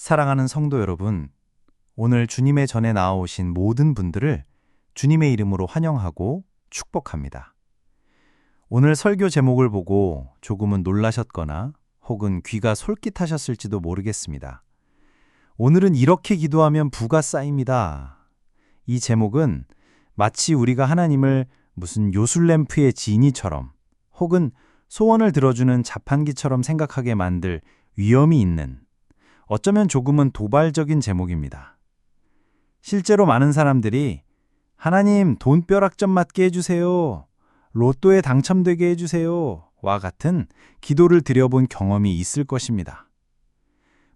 사랑하는 성도 여러분, 오늘 주님의 전에 나아오신 모든 분들을 주님의 이름으로 환영하고 축복합니다. 오늘 설교 제목을 보고 조금은 놀라셨거나 혹은 귀가 솔깃하셨을지도 모르겠습니다. 오늘은 이렇게 기도하면 부가 쌓입니다. 이 제목은 마치 우리가 하나님을 무슨 요술램프의 지니처럼 혹은 소원을 들어주는 자판기처럼 생각하게 만들 위험이 있는, 어쩌면 조금은 도발적인 제목입니다. 실제로 많은 사람들이 하나님 돈벼락 좀 맞게 해주세요, 로또에 당첨되게 해주세요 와 같은 기도를 드려본 경험이 있을 것입니다.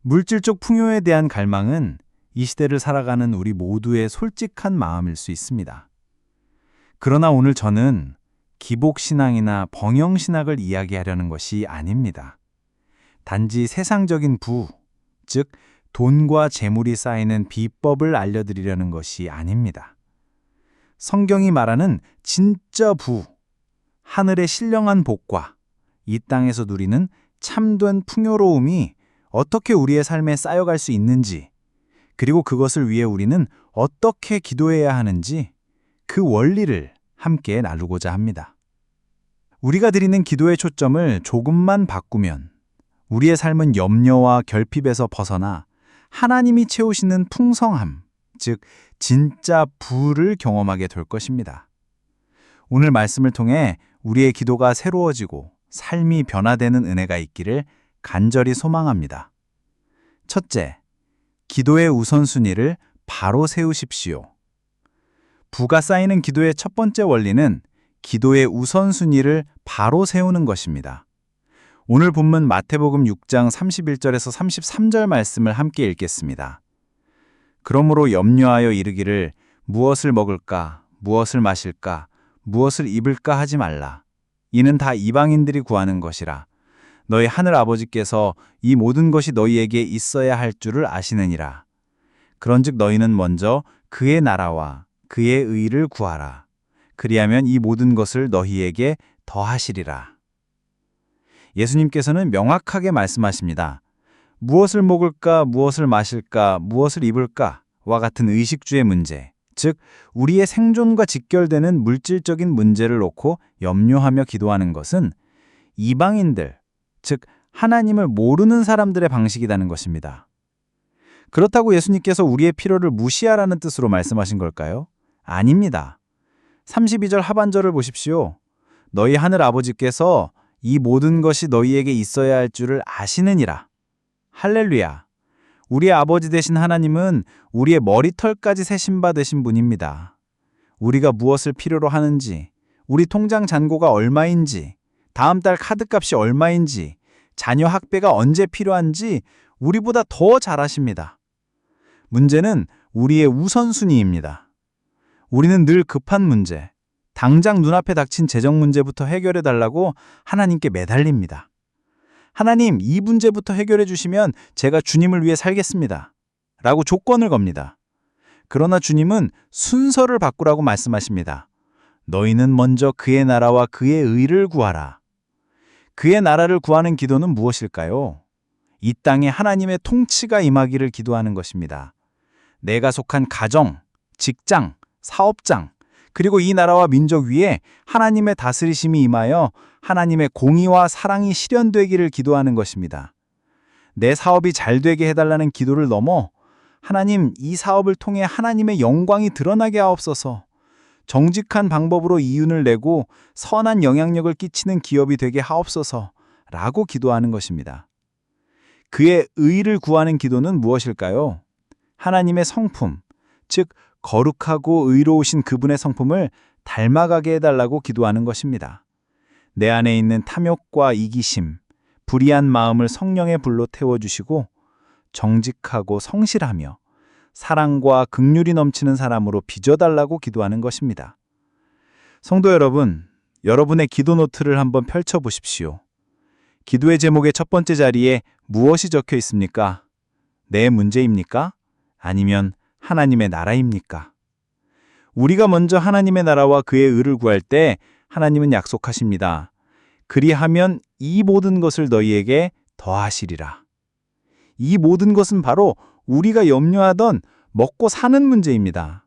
물질적 풍요에 대한 갈망은 이 시대를 살아가는 우리 모두의 솔직한 마음일 수 있습니다. 그러나 오늘 저는 기복신앙이나 번영신학을 이야기하려는 것이 아닙니다. 단지 세상적인 부, 즉 돈과 재물이 쌓이는 비법을 알려드리려는 것이 아닙니다. 성경이 말하는 진짜 부, 하늘의 신령한 복과 이 땅에서 누리는 참된 풍요로움이 어떻게 우리의 삶에 쌓여갈 수 있는지, 그리고 그것을 위해 우리는 어떻게 기도해야 하는지 그 원리를 함께 나누고자 합니다. 우리가 드리는 기도의 초점을 조금만 바꾸면 우리의 삶은 염려와 결핍에서 벗어나 하나님이 채우시는 풍성함, 즉 진짜 부를 경험하게 될 것입니다. 오늘 말씀을 통해 우리의 기도가 새로워지고 삶이 변화되는 은혜가 있기를 간절히 소망합니다. 첫째, 기도의 우선순위를 바로 세우십시오. 부가 쌓이는 기도의 첫 번째 원리는 기도의 우선순위를 바로 세우는 것입니다. 오늘 본문 마태복음 6장 31절에서 33절 말씀을 함께 읽겠습니다. 그러므로 염려하여 이르기를 무엇을 먹을까, 무엇을 마실까, 무엇을 입을까 하지 말라. 이는 다 이방인들이 구하는 것이라. 너희 하늘 아버지께서 이 모든 것이 너희에게 있어야 할 줄을 아시느니라. 그런즉 너희는 먼저 그의 나라와 그의 의를 구하라. 그리하면 이 모든 것을 너희에게 더하시리라. 예수님께서는 명확하게 말씀하십니다. 무엇을 먹을까, 무엇을 마실까, 무엇을 입을까 와 같은 의식주의 문제, 즉 우리의 생존과 직결되는 물질적인 문제를 놓고 염려하며 기도하는 것은 이방인들, 즉 하나님을 모르는 사람들의 방식이라는 것입니다. 그렇다고 예수님께서 우리의 필요를 무시하라는 뜻으로 말씀하신 걸까요? 아닙니다. 32절 하반절을 보십시오. 너희 하늘 아버지께서 이 모든 것이 너희에게 있어야 할 줄을 아시느니라. 할렐루야. 우리의 아버지 되신 하나님은 우리의 머리털까지 세신 바 되신 분입니다. 우리가 무엇을 필요로 하는지, 우리 통장 잔고가 얼마인지, 다음 달 카드값이 얼마인지, 자녀 학비가 언제 필요한지 우리보다 더 잘 아십니다. 문제는 우리의 우선순위입니다. 우리는 늘 급한 문제, 당장 눈앞에 닥친 재정 문제부터 해결해 달라고 하나님께 매달립니다. 하나님, 이 문제부터 해결해 주시면 제가 주님을 위해 살겠습니다. 라고 조건을 겁니다. 그러나 주님은 순서를 바꾸라고 말씀하십니다. 너희는 먼저 그의 나라와 그의 의를 구하라. 그의 나라를 구하는 기도는 무엇일까요? 이 땅에 하나님의 통치가 임하기를 기도하는 것입니다. 내가 속한 가정, 직장, 사업장, 그리고 이 나라와 민족 위에 하나님의 다스리심이 임하여 하나님의 공의와 사랑이 실현되기를 기도하는 것입니다. 내 사업이 잘 되게 해달라는 기도를 넘어 하나님, 이 사업을 통해 하나님의 영광이 드러나게 하옵소서, 정직한 방법으로 이윤을 내고 선한 영향력을 끼치는 기업이 되게 하옵소서 라고 기도하는 것입니다. 그의 의를 구하는 기도는 무엇일까요? 하나님의 성품, 즉 거룩하고 의로우신 그분의 성품을 닮아가게 해달라고 기도하는 것입니다. 내 안에 있는 탐욕과 이기심, 불의한 마음을 성령의 불로 태워주시고 정직하고 성실하며 사랑과 긍휼이 넘치는 사람으로 빚어달라고 기도하는 것입니다. 성도 여러분, 여러분의 기도 노트를 한번 펼쳐보십시오. 기도의 제목의 첫 번째 자리에 무엇이 적혀 있습니까? 내 문제입니까? 아니면 하나님의 나라입니까? 우리가 먼저 하나님의 나라와 그의 의를 구할 때 하나님은 약속하십니다. 그리하면 이 모든 것을 너희에게 더하시리라. 이 모든 것은 바로 우리가 염려하던 먹고 사는 문제입니다.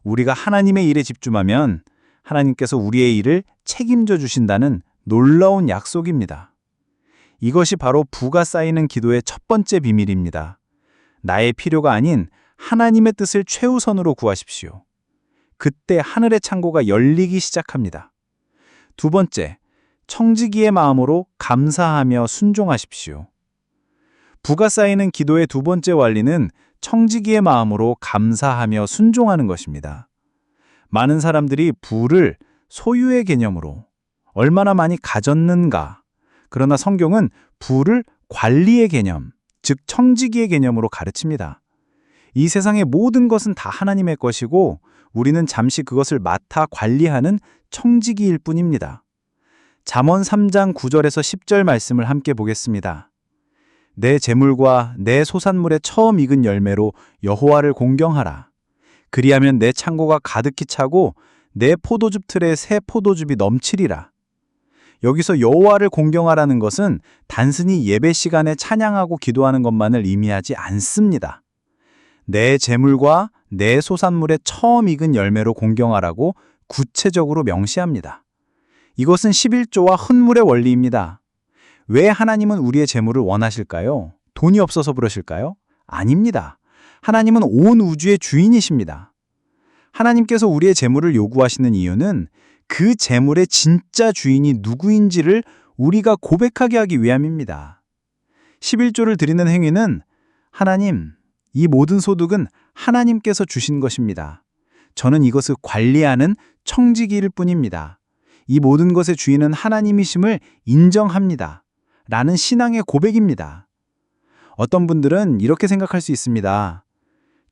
우리가 하나님의 일에 집중하면 하나님께서 우리의 일을 책임져 주신다는 놀라운 약속입니다. 이것이 바로 부가 쌓이는 기도의 첫 번째 비밀입니다. 나의 필요가 아닌 하나님의 뜻을 최우선으로 구하십시오. 그때 하늘의 창고가 열리기 시작합니다. 두 번째, 청지기의 마음으로 감사하며 순종하십시오. 부가 쌓이는 기도의 두 번째 원리는 청지기의 마음으로 감사하며 순종하는 것입니다. 많은 사람들이 부를 소유의 개념으로 얼마나 많이 가졌는가, 그러나 성경은 부를 관리의 개념, 즉 청지기의 개념으로 가르칩니다. 이 세상의 모든 것은 다 하나님의 것이고 우리는 잠시 그것을 맡아 관리하는 청지기일 뿐입니다. 잠언 3장 9절에서 10절 말씀을 함께 보겠습니다. 내 재물과 내 소산물의 처음 익은 열매로 여호와를 공경하라. 그리하면 내 창고가 가득히 차고 내 포도즙 틀에 새 포도즙이 넘치리라. 여기서 여호와를 공경하라는 것은 단순히 예배 시간에 찬양하고 기도하는 것만을 의미하지 않습니다. 내 재물과 내 소산물의 처음 익은 열매로 공경하라고 구체적으로 명시합니다. 이것은 11조와 헌물의 원리입니다. 왜 하나님은 우리의 재물을 원하실까요? 돈이 없어서 그러실까요? 아닙니다. 하나님은 온 우주의 주인이십니다. 하나님께서 우리의 재물을 요구하시는 이유는 그 재물의 진짜 주인이 누구인지를 우리가 고백하게 하기 위함입니다. 11조를 드리는 행위는 하나님, 이 모든 소득은 하나님께서 주신 것입니다. 저는 이것을 관리하는 청지기일 뿐입니다. 이 모든 것의 주인은 하나님이심을 인정합니다. 라는 신앙의 고백입니다. 어떤 분들은 이렇게 생각할 수 있습니다.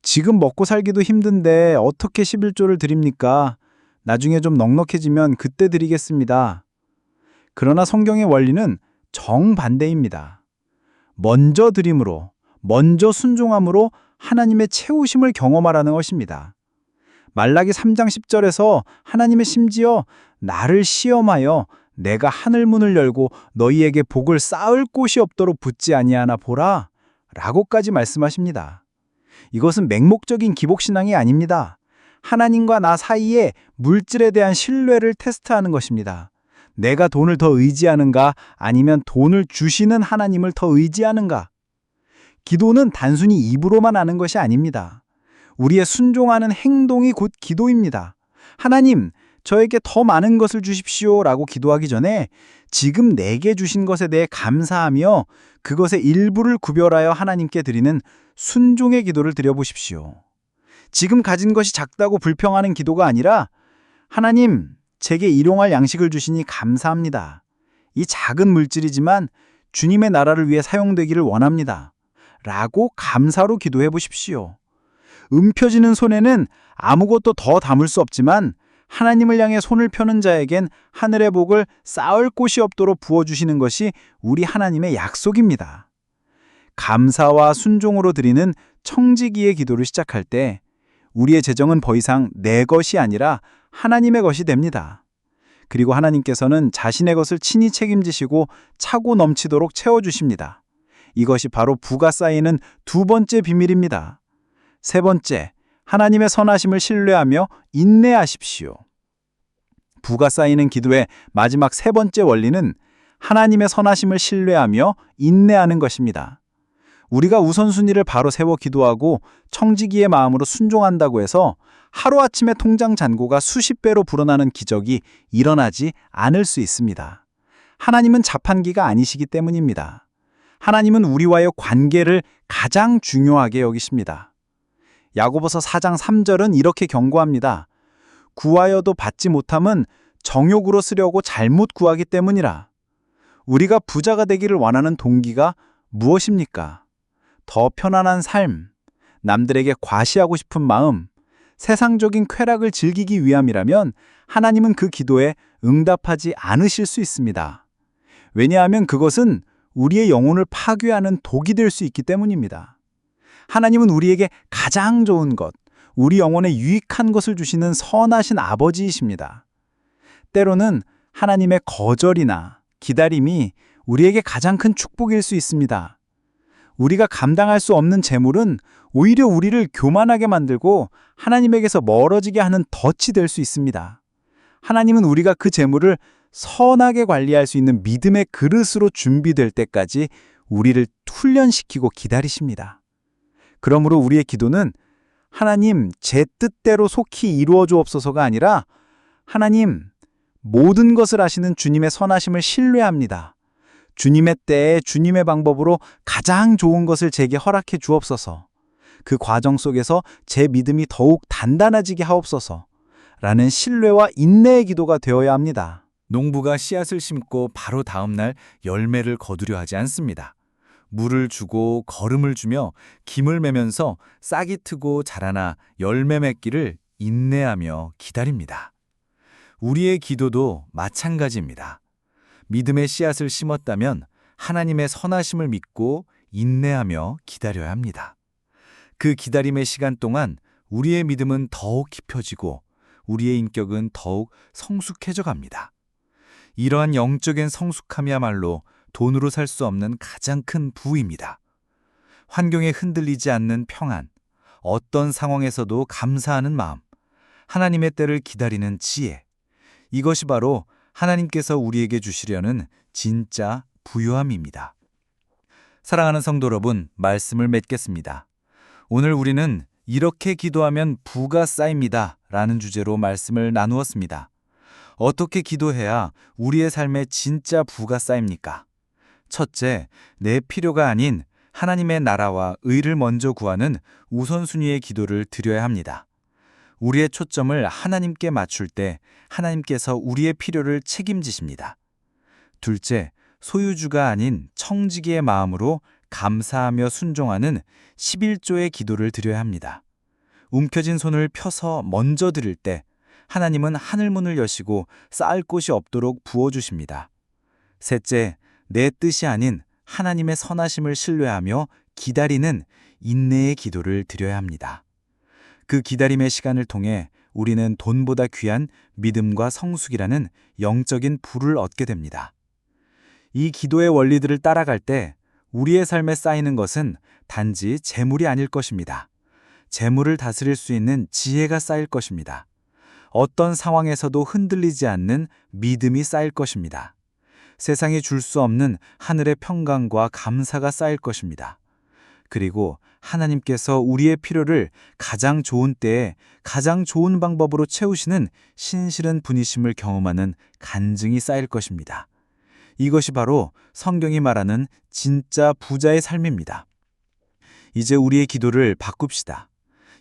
지금 먹고 살기도 힘든데 어떻게 11조를 드립니까? 나중에 좀 넉넉해지면 그때 드리겠습니다. 그러나 성경의 원리는 정반대입니다. 먼저 드림으로, 먼저 순종함으로 하나님의 채우심을 경험하라는 것입니다. 말라기 3장 10절에서 하나님의 심지어 나를 시험하여 내가 하늘 문을 열고 너희에게 복을 쌓을 곳이 없도록 붙지 아니하나 보라 라고까지 말씀하십니다. 이것은 맹목적인 기복신앙이 아닙니다. 하나님과 나 사이에 물질에 대한 신뢰를 테스트하는 것입니다. 내가 돈을 더 의지하는가 아니면 돈을 주시는 하나님을 더 의지하는가? 기도는 단순히 입으로만 하는 것이 아닙니다. 우리의 순종하는 행동이 곧 기도입니다. 하나님, 저에게 더 많은 것을 주십시오 라고 기도하기 전에 지금 내게 주신 것에 대해 감사하며 그것의 일부를 구별하여 하나님께 드리는 순종의 기도를 드려보십시오. 지금 가진 것이 작다고 불평하는 기도가 아니라 하나님, 제게 일용할 양식을 주시니 감사합니다. 이 작은 물질이지만 주님의 나라를 위해 사용되기를 원합니다. 라고 감사로 기도해 보십시오. 움펴지는 손에는 아무것도 더 담을 수 없지만 하나님을 향해 손을 펴는 자에겐 하늘의 복을 쌓을 곳이 없도록 부어주시는 것이 우리 하나님의 약속입니다. 감사와 순종으로 드리는 청지기의 기도를 시작할 때 우리의 재정은 더 이상 내 것이 아니라 하나님의 것이 됩니다. 그리고 하나님께서는 자신의 것을 친히 책임지시고 차고 넘치도록 채워주십니다. 이것이 바로 부가 쌓이는 두 번째 비밀입니다. 세 번째, 하나님의 선하심을 신뢰하며 인내하십시오. 부가 쌓이는 기도의 마지막 세 번째 원리는 하나님의 선하심을 신뢰하며 인내하는 것입니다. 우리가 우선순위를 바로 세워 기도하고 청지기의 마음으로 순종한다고 해서 하루아침에 통장 잔고가 수십 배로 불어나는 기적이 일어나지 않을 수 있습니다. 하나님은 자판기가 아니시기 때문입니다. 하나님은 우리와의 관계를 가장 중요하게 여기십니다. 야고보서 4장 3절은 이렇게 경고합니다. 구하여도 받지 못함은 정욕으로 쓰려고 잘못 구하기 때문이라. 우리가 부자가 되기를 원하는 동기가 무엇입니까? 더 편안한 삶, 남들에게 과시하고 싶은 마음, 세상적인 쾌락을 즐기기 위함이라면 하나님은 그 기도에 응답하지 않으실 수 있습니다. 왜냐하면 그것은 우리의 영혼을 파괴하는 독이 될 수 있기 때문입니다. 하나님은 우리에게 가장 좋은 것, 우리 영혼에 유익한 것을 주시는 선하신 아버지이십니다. 때로는 하나님의 거절이나 기다림이 우리에게 가장 큰 축복일 수 있습니다. 우리가 감당할 수 없는 재물은 오히려 우리를 교만하게 만들고 하나님에게서 멀어지게 하는 덫이 될 수 있습니다. 하나님은 우리가 그 재물을 선하게 관리할 수 있는 믿음의 그릇으로 준비될 때까지 우리를 훈련시키고 기다리십니다. 그러므로 우리의 기도는 하나님, 제 뜻대로 속히 이루어 주옵소서가 아니라 하나님, 모든 것을 아시는 주님의 선하심을 신뢰합니다. 주님의 때에 주님의 방법으로 가장 좋은 것을 제게 허락해 주옵소서. 그 과정 속에서 제 믿음이 더욱 단단해지게 하옵소서. 라는 신뢰와 인내의 기도가 되어야 합니다. 농부가 씨앗을 심고 바로 다음 날 열매를 거두려 하지 않습니다. 물을 주고 거름을 주며 김을 매면서 싹이 트고 자라나 열매 맺기를 인내하며 기다립니다. 우리의 기도도 마찬가지입니다. 믿음의 씨앗을 심었다면 하나님의 선하심을 믿고 인내하며 기다려야 합니다. 그 기다림의 시간 동안 우리의 믿음은 더욱 깊어지고 우리의 인격은 더욱 성숙해져 갑니다. 이러한 영적인 성숙함이야말로 돈으로 살 수 없는 가장 큰 부입니다. 환경에 흔들리지 않는 평안, 어떤 상황에서도 감사하는 마음, 하나님의 때를 기다리는 지혜, 이것이 바로 하나님께서 우리에게 주시려는 진짜 부유함입니다. 사랑하는 성도 여러분, 말씀을 맺겠습니다. 오늘 우리는 이렇게 기도하면 부가 쌓입니다 라는 주제로 말씀을 나누었습니다. 어떻게 기도해야 우리의 삶에 진짜 부가 쌓입니까? 첫째, 내 필요가 아닌 하나님의 나라와 의를 먼저 구하는 우선순위의 기도를 드려야 합니다. 우리의 초점을 하나님께 맞출 때 하나님께서 우리의 필요를 책임지십니다. 둘째, 소유주가 아닌 청지기의 마음으로 감사하며 순종하는 11조의 기도를 드려야 합니다. 움켜진 손을 펴서 먼저 드릴 때 하나님은 하늘문을 여시고 쌓을 곳이 없도록 부어주십니다. 셋째, 내 뜻이 아닌 하나님의 선하심을 신뢰하며 기다리는 인내의 기도를 드려야 합니다. 그 기다림의 시간을 통해 우리는 돈보다 귀한 믿음과 성숙이라는 영적인 부를 얻게 됩니다. 이 기도의 원리들을 따라갈 때 우리의 삶에 쌓이는 것은 단지 재물이 아닐 것입니다. 재물을 다스릴 수 있는 지혜가 쌓일 것입니다. 어떤 상황에서도 흔들리지 않는 믿음이 쌓일 것입니다. 세상이 줄 수 없는 하늘의 평강과 감사가 쌓일 것입니다. 그리고 하나님께서 우리의 필요를 가장 좋은 때에 가장 좋은 방법으로 채우시는 신실한 분이심을 경험하는 간증이 쌓일 것입니다. 이것이 바로 성경이 말하는 진짜 부자의 삶입니다. 이제 우리의 기도를 바꿉시다.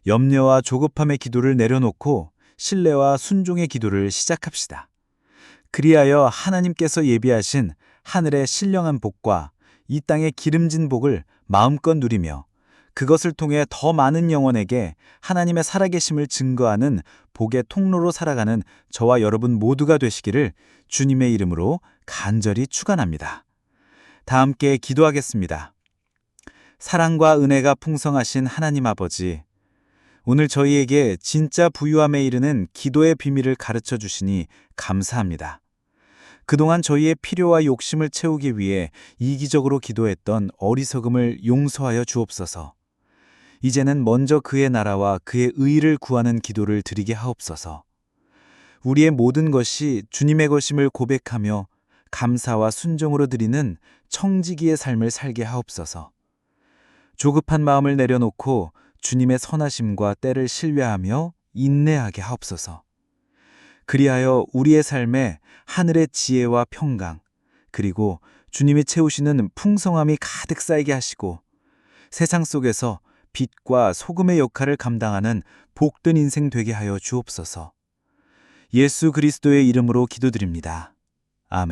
염려와 조급함의 기도를 내려놓고 신뢰와 순종의 기도를 시작합시다. 그리하여 하나님께서 예비하신 하늘의 신령한 복과 이 땅의 기름진 복을 마음껏 누리며 그것을 통해 더 많은 영혼에게 하나님의 살아계심을 증거하는 복의 통로로 살아가는 저와 여러분 모두가 되시기를 주님의 이름으로 간절히 축원합니다. 다 함께 기도하겠습니다. 사랑과 은혜가 풍성하신 하나님 아버지, 오늘 저희에게 진짜 부유함에 이르는 기도의 비밀을 가르쳐 주시니 감사합니다. 그동안 저희의 필요와 욕심을 채우기 위해 이기적으로 기도했던 어리석음을 용서하여 주옵소서. 이제는 먼저 그의 나라와 그의 의를 구하는 기도를 드리게 하옵소서. 우리의 모든 것이 주님의 것임을 고백하며 감사와 순종으로 드리는 청지기의 삶을 살게 하옵소서. 조급한 마음을 내려놓고 주님의 선하심과 때를 신뢰하며 인내하게 하옵소서. 그리하여 우리의 삶에 하늘의 지혜와 평강, 그리고 주님이 채우시는 풍성함이 가득 쌓이게 하시고 세상 속에서 빛과 소금의 역할을 감당하는 복된 인생 되게 하여 주옵소서. 예수 그리스도의 이름으로 기도드립니다. 아멘.